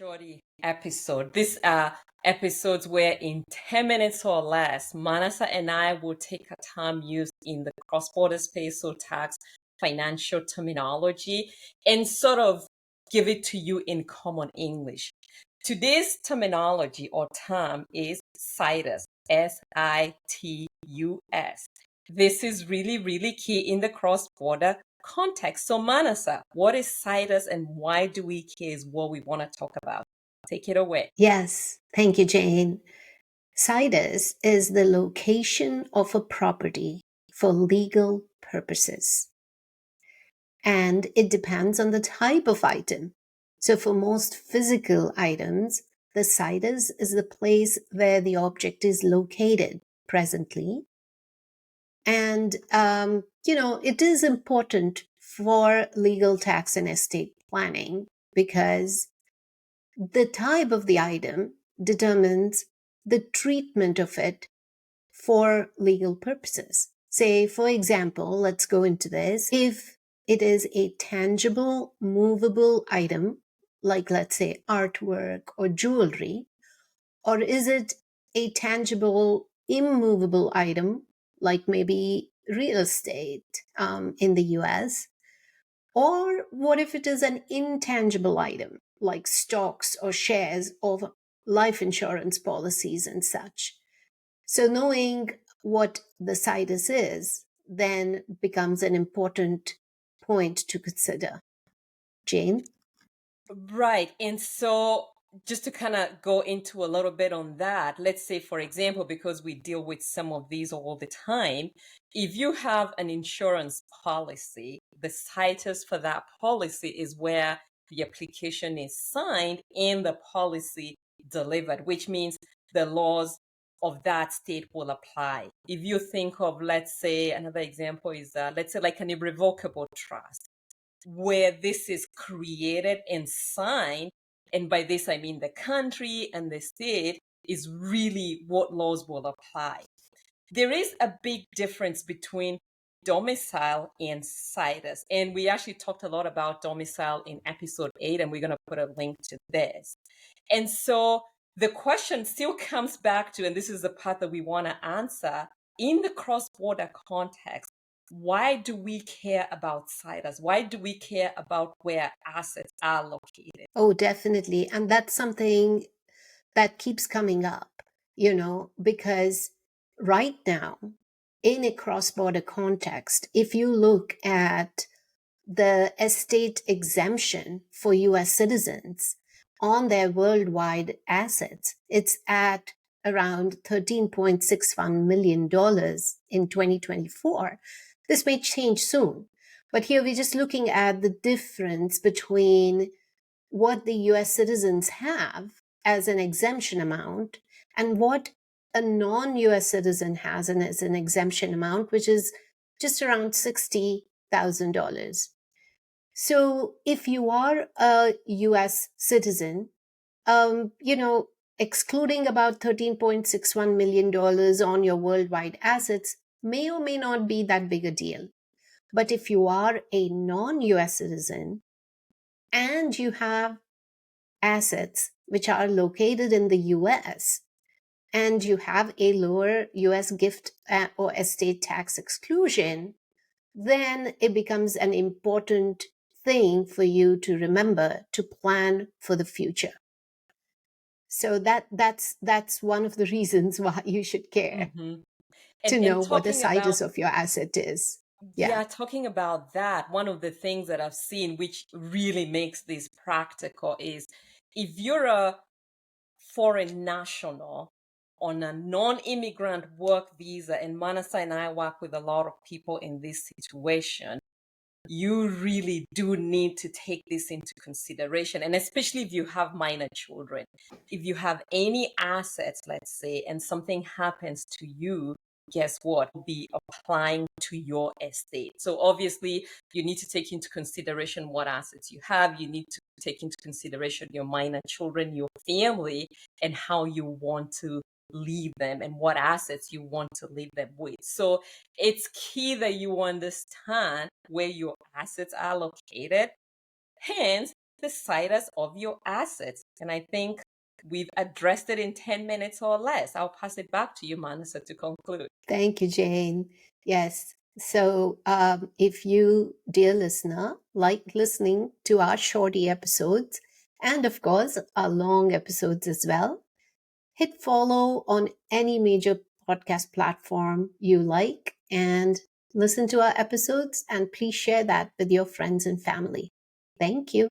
Shortie episode. These are episodes where in 10 minutes or less, Manasa and I will take a term used in the cross-border space, so tax, financial terminology, and sort of give it to you in common English. Today's terminology or term is Situs, Situs. This is really, really key in the cross-border context. So Manasa, what is Situs and why do we care is what we want to talk about. Take it away. Yes, thank you, Jane. Situs is the location of a property for legal purposes. And it depends on the type of item. So for most physical items, the situs is the place where the object is located presently. And, it is important for legal tax and estate planning because the type of the item determines the treatment of it for legal purposes. Say, for example, let's go into this. If it is a tangible, movable item, like let's say artwork or jewelry, or is it a tangible, immovable item, like maybe real estate in the US? Or what if it is an intangible item, like stocks or shares of life insurance policies and such? So knowing what the situs is then becomes an important point to consider. Jane? Right. And so just to kind of go into a little bit on that, let's say, for example, because we deal with some of these all the time, if you have an insurance policy, the situs for that policy is where the application is signed and the policy delivered, which means the laws of that state will apply. If you think of, let's say, another example is, let's say, like an irrevocable trust where this is created and signed, and by this I mean the country and the state, is really what laws will apply. There is a big difference between domicile and situs, and we actually talked a lot about domicile in episode 8, and we're going to put a link to this. And so the question still comes back to, and this is the part that we want to answer, in the cross-border context, why do we care about situs? Why do we care about where assets are located? Oh, definitely. And that's something that keeps coming up, because right now, in a cross-border context, if you look at the estate exemption for US citizens on their worldwide assets, it's at around $13.61 million in 2024. This may change soon. But here we're just looking at the difference between what the US citizens have as an exemption amount and what a non-US citizen has as an exemption amount, which is just around $60,000. So if you are a US citizen, excluding about $13.61 million on your worldwide assets may or may not be that big a deal. But if you are a non-US citizen and you have assets which are located in the US and you have a lower US gift or estate tax exclusion, then it becomes an important thing for you to remember to plan for the future. So that's one of the reasons why you should care to know what the situs of your asset is. Yeah, talking about that, one of the things that I've seen which really makes this practical is if you're a foreign national on a non-immigrant work visa, and Manasa and I work with a lot of people in this situation, you really do need to take this into consideration. And especially if you have minor children, if you have any assets, let's say, and something happens to you, guess what? Will be applying to your estate. So obviously you need to take into consideration what assets you have. You need to take into consideration your minor children, your family, and how you want to leave them and what assets you want to leave them with. So it's key that you understand where your assets are located, hence the situs of your assets. And I think we've addressed it in 10 minutes or less. I'll pass it back to you, Manasa, to conclude. Thank you, Jane. Yes. So if you, dear listener, like listening to our shorty episodes, and of course, our long episodes as well, hit follow on any major podcast platform you like and listen to our episodes, and please share that with your friends and family. Thank you.